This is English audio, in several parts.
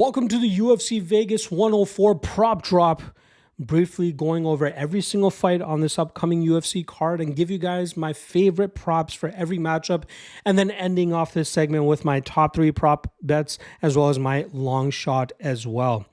Welcome to the UFC Vegas 104 prop drop. Briefly going over every single fight on this upcoming UFC card and give you guys my favorite props for every matchup, and then ending off this segment with my top 3 prop bets as well as my long shot as well.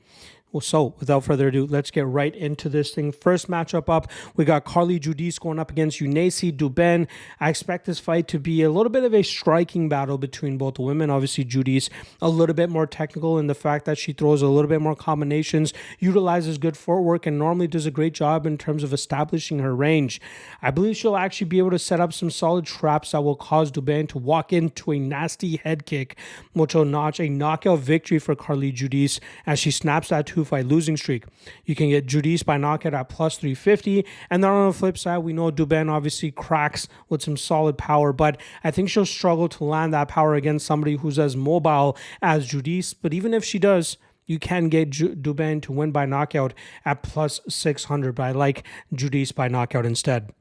So, without further ado, let's get right into this thing. First matchup up, we got Judice going up against Duben. I expect this fight to be a little bit of a striking battle between both women. Obviously, Judice a little bit more technical in the fact that she throws a little bit more combinations, utilizes good footwork, and normally does a great job in terms of establishing her range. I believe she'll actually be able to set up some solid traps that will cause Duben to walk into a nasty head kick, which will notch a knockout victory for Judice as she snaps that 2-fight losing streak. You can get Judice by knockout at plus 350, and then on the flip side, we know Duben obviously cracks with some solid power, but I think she'll struggle to land that power against somebody who's as mobile as Judice. But even if she does, you can get Duben to win by knockout at plus 600, but I like Judice by knockout instead.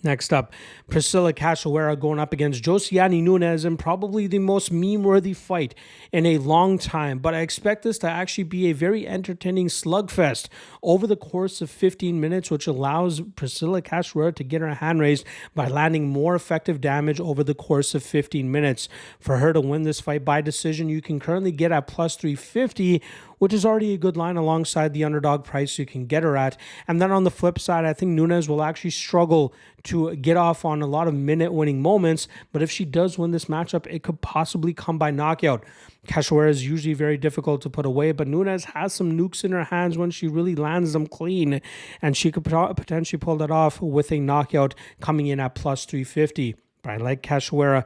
Next up, Priscilla Cachoeira going up against Josiane Nunes in probably the most meme-worthy fight in a long time. But I expect this to actually be a very entertaining slugfest over the course of 15 minutes, which allows Priscilla Cachoeira to get her hand raised by landing more effective damage over the course of 15 minutes. For her to win this fight by decision, you can currently get at plus 350, which is already a good line alongside the underdog price you can get her at. And then on the flip side, I think Nunes will actually struggle to get off on a lot of minute-winning moments, but if she does win this matchup, it could possibly come by knockout. Cachoeira is usually very difficult to put away, but Nunes has some nukes in her hands when she really lands them clean, and she could potentially pull that off with a knockout coming in at plus 350. But I like Cachoeira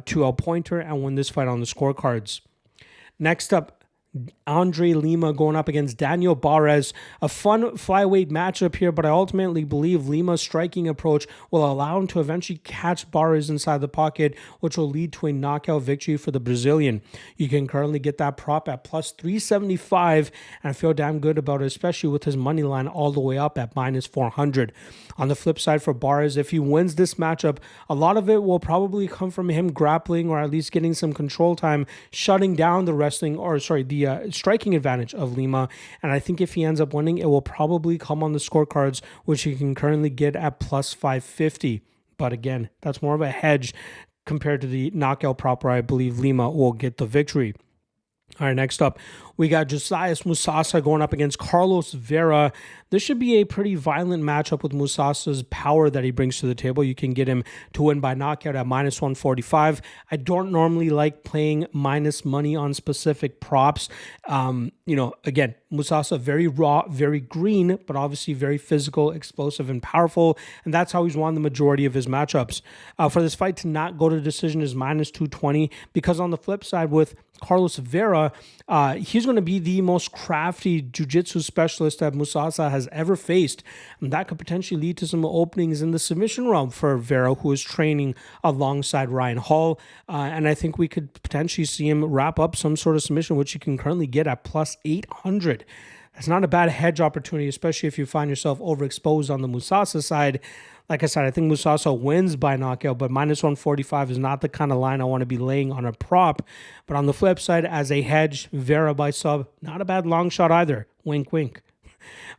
to appoint her and win this fight on the scorecards. Next up, Andre Lima going up against Daniel Barez. A fun flyweight matchup here, but I ultimately believe Lima's striking approach will allow him to eventually catch Barez inside the pocket, which will lead to a knockout victory for the Brazilian. You can currently get that prop at plus 375, and I feel damn good about it, especially with his money line all the way up at minus 400. On the flip side for Barez, if he wins this matchup, a lot of it will probably come from him grappling or at least getting some control time, shutting down the striking advantage of Lima. And I think if he ends up winning, it will probably come on the scorecards, which he can currently get at plus 550. But again, that's more of a hedge compared to the knockout prop where I believe Lima will get the victory. All right, next up, we got Josias Musasa going up against Carlos Vera. This should be a pretty violent matchup with Musasa's power that he brings to the table. You can get him to win by knockout at minus 145. I don't normally like playing minus money on specific props. Again, Musasa very raw, very green, but obviously very physical, explosive, and powerful. And that's how he's won the majority of his matchups. For this fight to not go to decision is minus 220, because on the flip side with Carlos Vera, he's going to be the most crafty jiu-jitsu specialist that Musasa has ever faced. And that could potentially lead to some openings in the submission realm for Vera, who is training alongside Ryan Hall. And I think we could potentially see him wrap up some sort of submission, which you can currently get at plus 800. That's not a bad hedge opportunity, especially if you find yourself overexposed on the Musasa side. Like I said, I think Musasa wins by knockout, but minus 145 is not the kind of line I want to be laying on a prop. But on the flip side, as a hedge, Vera by sub, not a bad long shot either. Wink, wink.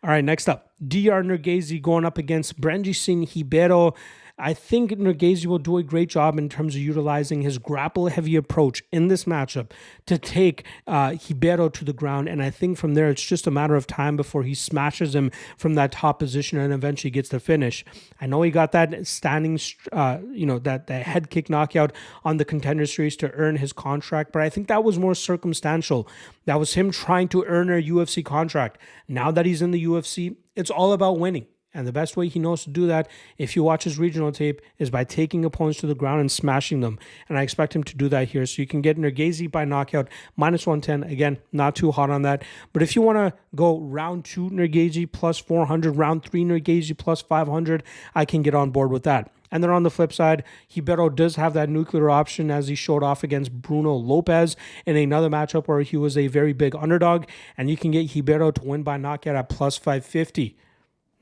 All right, next up, DR Nurgozhay going up against Brandison Ribeiro. I think Nurgozhay will do a great job in terms of utilizing his grapple-heavy approach in this matchup to take Ribeiro to the ground, and I think from there it's just a matter of time before he smashes him from that top position and eventually gets the finish. I know he got that standing, that head kick knockout on the Contender Series to earn his contract, but I think that was more circumstantial. That was him trying to earn a UFC contract. Now that he's in the UFC, it's all about winning. And the best way he knows to do that, if you watch his regional tape, is by taking opponents to the ground and smashing them. And I expect him to do that here. So you can get Nurgozhay by knockout, minus 110. Again, not too hot on that. But if you want to go round 2 Nurgozhay plus 400, round 3 Nurgozhay plus 500, I can get on board with that. And then on the flip side, Ribeiro does have that nuclear option as he showed off against Bruno Lopez in another matchup where he was a very big underdog. And you can get Ribeiro to win by knockout at plus 550.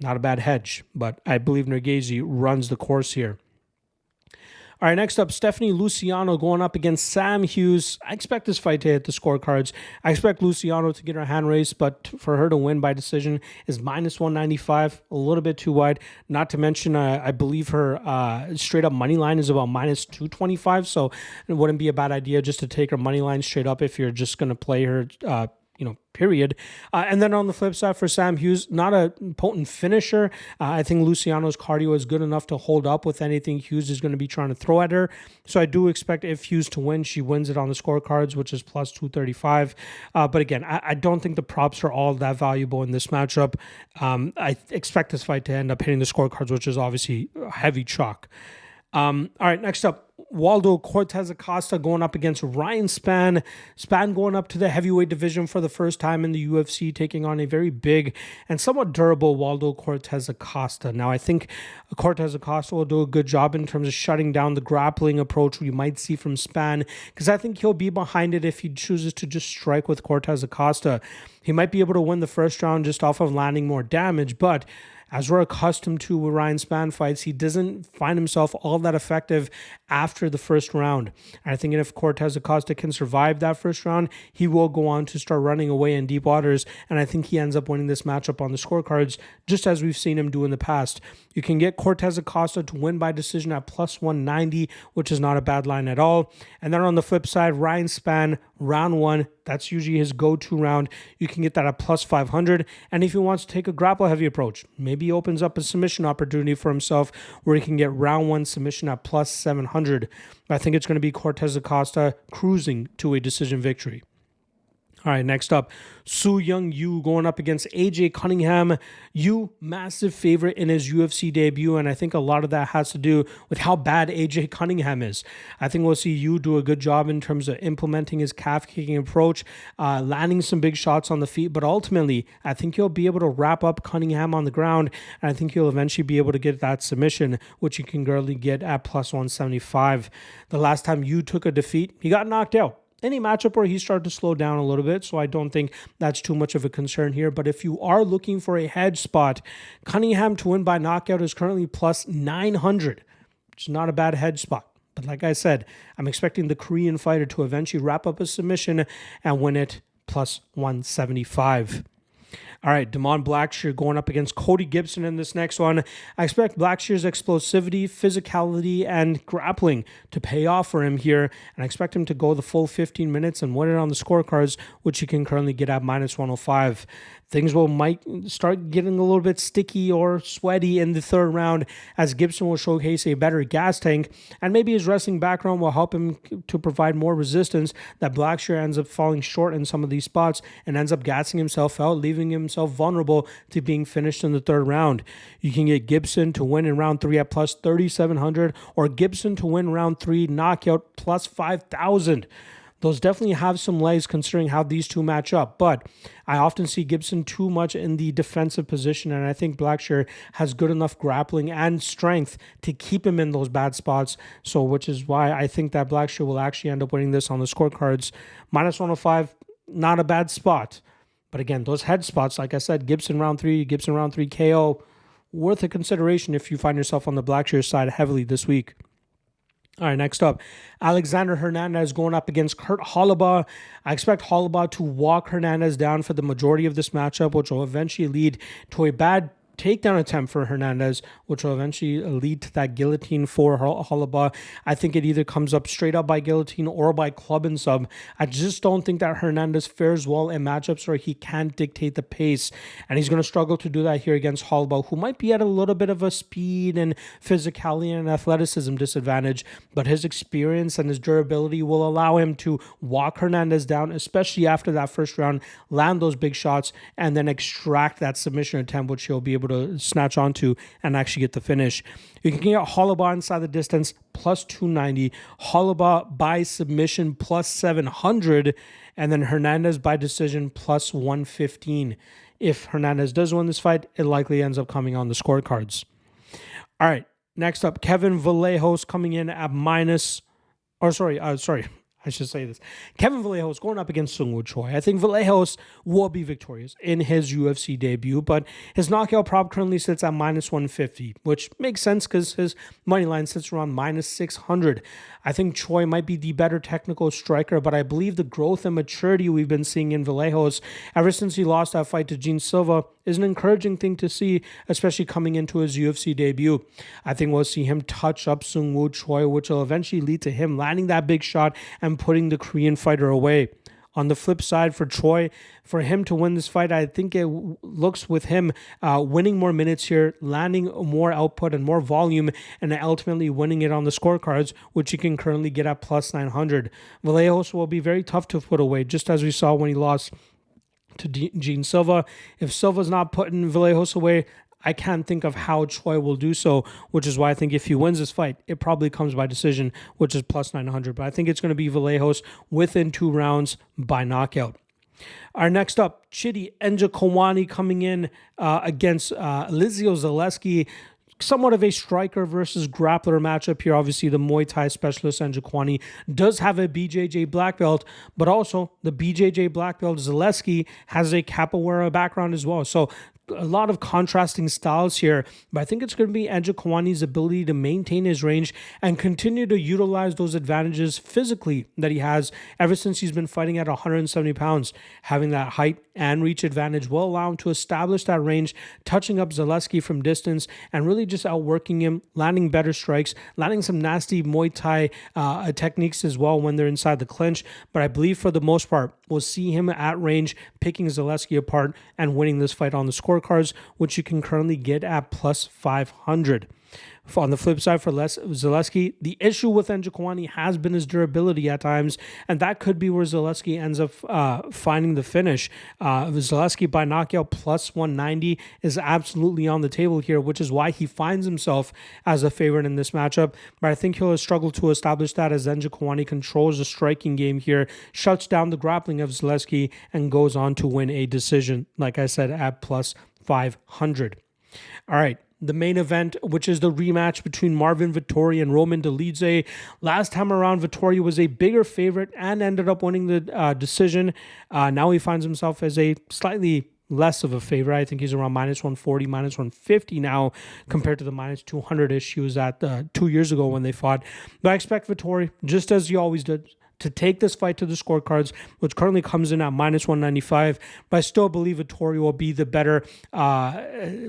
Not a bad hedge, but I believe Nurgozhay runs the course here. All right, next up, Stephanie Luciano going up against Sam Hughes. I expect this fight to hit the scorecards. I expect Luciano to get her hand raised, but for her to win by decision is minus 195, a little bit too wide. Not to mention, I believe her straight up money line is about minus 225, so it wouldn't be a bad idea just to take her money line straight up if you're just going to play her period. And then on the flip side for Sam Hughes, not a potent finisher. I think Luciano's cardio is good enough to hold up with anything Hughes is going to be trying to throw at her. So I do expect if Hughes to win, she wins it on the scorecards, which is plus 235. But again, I don't think the props are all that valuable in this matchup. I expect this fight to end up hitting the scorecards, which is obviously a heavy chalk. All right, next up, Waldo Cortes-Acosta going up against Ryan Spann. Spann going up to the heavyweight division for the first time in the UFC, taking on a very big and somewhat durable Waldo Cortes-Acosta. Now, I think Cortes-Acosta will do a good job in terms of shutting down the grappling approach we might see from Spann, because I think he'll be behind it if he chooses to just strike with Cortes-Acosta. He might be able to win the first round just off of landing more damage, but as we're accustomed to with Ryan Spann fights, he doesn't find himself all that effective after the first round. And I think if Cortes-Acosta can survive that first round, he will go on to start running away in deep waters. And I think he ends up winning this matchup on the scorecards, just as we've seen him do in the past. You can get Cortes-Acosta to win by decision at plus 190, which is not a bad line at all. And then on the flip side, Ryan Spann, round one, that's usually his go-to round. You can get that at plus 500. And if he wants to take a grapple-heavy approach, maybe he opens up a submission opportunity for himself where he can get round one submission at plus 700. I think it's going to be Cortes-Acosta cruising to a decision victory. All right, next up, Su Young Yu going up against AJ Cunningham. Yu, massive favorite in his UFC debut, and I think a lot of that has to do with how bad AJ Cunningham is. I think we'll see Yu do a good job in terms of implementing his calf-kicking approach, landing some big shots on the feet, but ultimately, I think he'll be able to wrap up Cunningham on the ground, and I think he'll eventually be able to get that submission, which you can barely get at plus 175. The last time Yu took a defeat, he got knocked out. Any matchup where he started to slow down a little bit, so I don't think that's too much of a concern here. But if you are looking for a hedge spot, Cunningham to win by knockout is currently plus 900, which is not a bad hedge spot. But like I said, I'm expecting the Korean fighter to eventually wrap up a submission and win it plus 175. All right, Damon Blackshear going up against Cody Gibson in this next one. I expect Blackshear's explosivity, physicality, and grappling to pay off for him here. And I expect him to go the full 15 minutes and win it on the scorecards, which you can currently get at minus 105. Things might start getting a little bit sticky or sweaty in the third round as Gibson will showcase a better gas tank, and maybe his wrestling background will help him to provide more resistance that Blackshear ends up falling short in some of these spots and ends up gassing himself out, leaving himself vulnerable to being finished in the third round. You can get Gibson to win in round 3 at plus 3,700 or Gibson to win round 3 knockout plus 5,000. Those definitely have some legs considering how these two match up, but I often see Gibson too much in the defensive position, and I think Blackshear has good enough grappling and strength to keep him in those bad spots, so which is why I think that Blackshear will actually end up winning this on the scorecards. Minus 105, not a bad spot. But again, those head spots, like I said, Gibson round 3 KO, worth a consideration if you find yourself on the Blackshear side heavily this week. All right, next up, Alexander Hernandez going up against Kurt Holobaugh. I expect Holobaugh to walk Hernandez down for the majority of this matchup, which will eventually lead to a bad takedown attempt for Hernandez, which will eventually lead to that guillotine for Holobaugh. I think it either comes up straight up by guillotine or by club and sub. I just don't think that Hernandez fares well in matchups where he can't dictate the pace, and he's going to struggle to do that here against Holobaugh, who might be at a little bit of a speed and physicality and athleticism disadvantage, but his experience and his durability will allow him to walk Hernandez down, especially after that first round, land those big shots, and then extract that submission attempt, which he'll be able to snatch onto and actually get the finish. You can get Holobaugh inside the distance plus 290, Holobaugh by submission plus 700, and then Hernandez by decision plus 115. If Hernandez does win this fight, it likely ends up coming on the scorecards. All right, next up, Kevin Vallejos coming in at I should say this. Kevin Vallejos going up against Seungwoo Choi. I think Vallejos will be victorious in his UFC debut, but his knockout prop currently sits at minus 150, which makes sense because his money line sits around minus 600. I think Choi might be the better technical striker, but I believe the growth and maturity we've been seeing in Vallejos ever since he lost that fight to Gene Silva is an encouraging thing to see, especially coming into his UFC debut. I think we'll see him touch up Seungwoo Choi, which will eventually lead to him landing that big shot and putting the Korean fighter away. On the flip side, for Choi, for him to win this fight, I think it looks with him winning more minutes here, landing more output and more volume, and ultimately winning it on the scorecards, which he can currently get at plus 900. Vallejos will be very tough to put away, just as we saw when he lost to Gene Silva. If Silva's not putting Vallejos away, I can't think of how Choi will do so, which is why I think if he wins this fight, it probably comes by decision, which is plus 900. But I think it's going to be Vallejos within 2 rounds by knockout. Our next up, Chidi Njokuani coming in against Elizio Zaleski. Somewhat of a striker versus grappler matchup here. Obviously, the Muay Thai specialist Njokuani does have a BJJ black belt, but also the BJJ black belt Zaleski has a capoeira background as well. So a lot of contrasting styles here, but I think it's going to be Njokuani's ability to maintain his range and continue to utilize those advantages physically that he has ever since he's been fighting at 170 pounds. Having that height and reach advantage will allow him to establish that range, touching up Zaleski from distance and really just outworking him, landing better strikes, landing some nasty Muay Thai techniques as well when they're inside the clinch. But I believe for the most part, we'll see him at range, picking Zaleski apart and winning this fight on the scorecards, which you can currently get at plus 500. On the flip side for Zaleski, the issue with Njokuani has been his durability at times, and that could be where Zaleski ends up finding the finish. Zaleski by knockout plus 190 is absolutely on the table here, which is why he finds himself as a favorite in this matchup. But I think he'll struggle to establish that as Njokuani controls the striking game here, shuts down the grappling of Zaleski, and goes on to win a decision, like I said, at plus 500. All right. The main event, which is the rematch between Marvin Vettori and Roman Dolidze. Last time around, Vettori was a bigger favorite and ended up winning the decision. Now he finds himself as a slightly less of a favorite. I think he's around minus 140, minus 150 now compared to the minus 200-ish he was at 2 years ago when they fought. But I expect Vettori, just as he always did, to take this fight to the scorecards, which currently comes in at minus 195. But I still believe Vettori will be the better,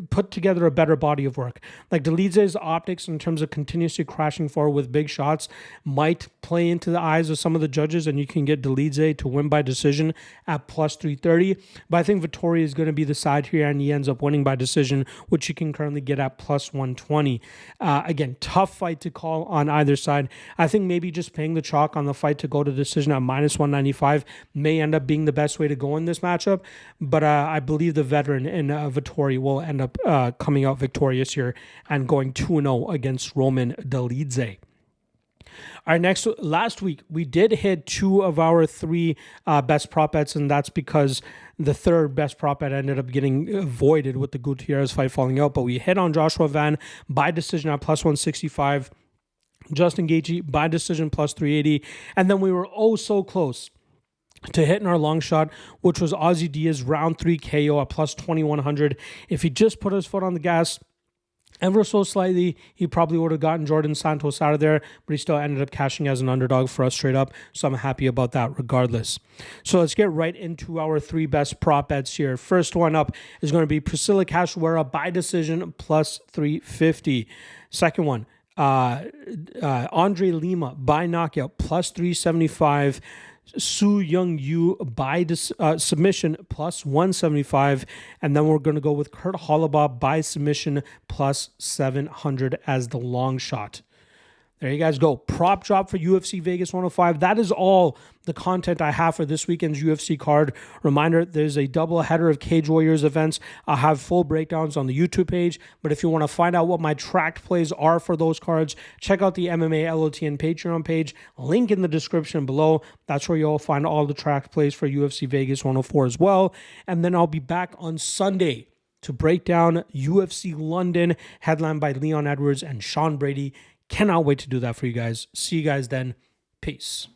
put together a better body of work. Like Dolidze's optics in terms of continuously crashing forward with big shots might play into the eyes of some of the judges, and you can get Dolidze to win by decision at plus 330. But I think Vettori is going to be the side here, and he ends up winning by decision, which you can currently get at plus 120. Again, tough fight to call on either side. I think maybe just paying the chalk on the fight to go to decision at minus 195 may end up being the best way to go in this matchup, but I believe the veteran in Vettori will end up coming out victorious here and going 2-0 against Roman Dolidze. All right, last week we did hit 2 of our 3 best prop bets, and that's because the third best prop bet ended up getting voided with the Gutierrez fight falling out, but we hit on Joshua Van by decision at plus 165, Justin Gaethje by decision plus 380, and then we were so close to hitting our long shot, which was Ozzy Diaz round 3 KO at plus 2100. If he just put his foot on the gas ever so slightly, he probably would have gotten Jordan Santos out of there, but he still ended up cashing as an underdog for us straight up, so I'm happy about that regardless. So let's get right into our 3 best prop bets here. First one up is going to be Priscilla Cachoeira by decision plus 350. Second one, Andre Lima by knockout plus 375. Su Young Yu by submission plus 175. And then we're going to go with Kurt Holobaugh by submission plus 700 as the long shot. There you guys go. Prop drop for UFC Vegas 105. That is all the content I have for this weekend's UFC card. Reminder, there's a double header of Cage Warriors events. I'll have full breakdowns on the YouTube page. But if you want to find out what my tracked plays are for those cards, check out the MMA LOTN Patreon page. Link in the description below. That's where you'll find all the tracked plays for UFC Vegas 104 as well. And then I'll be back on Sunday to break down UFC London, headlined by Leon Edwards and Sean Brady. Cannot wait to do that for you guys. See you guys then. Peace.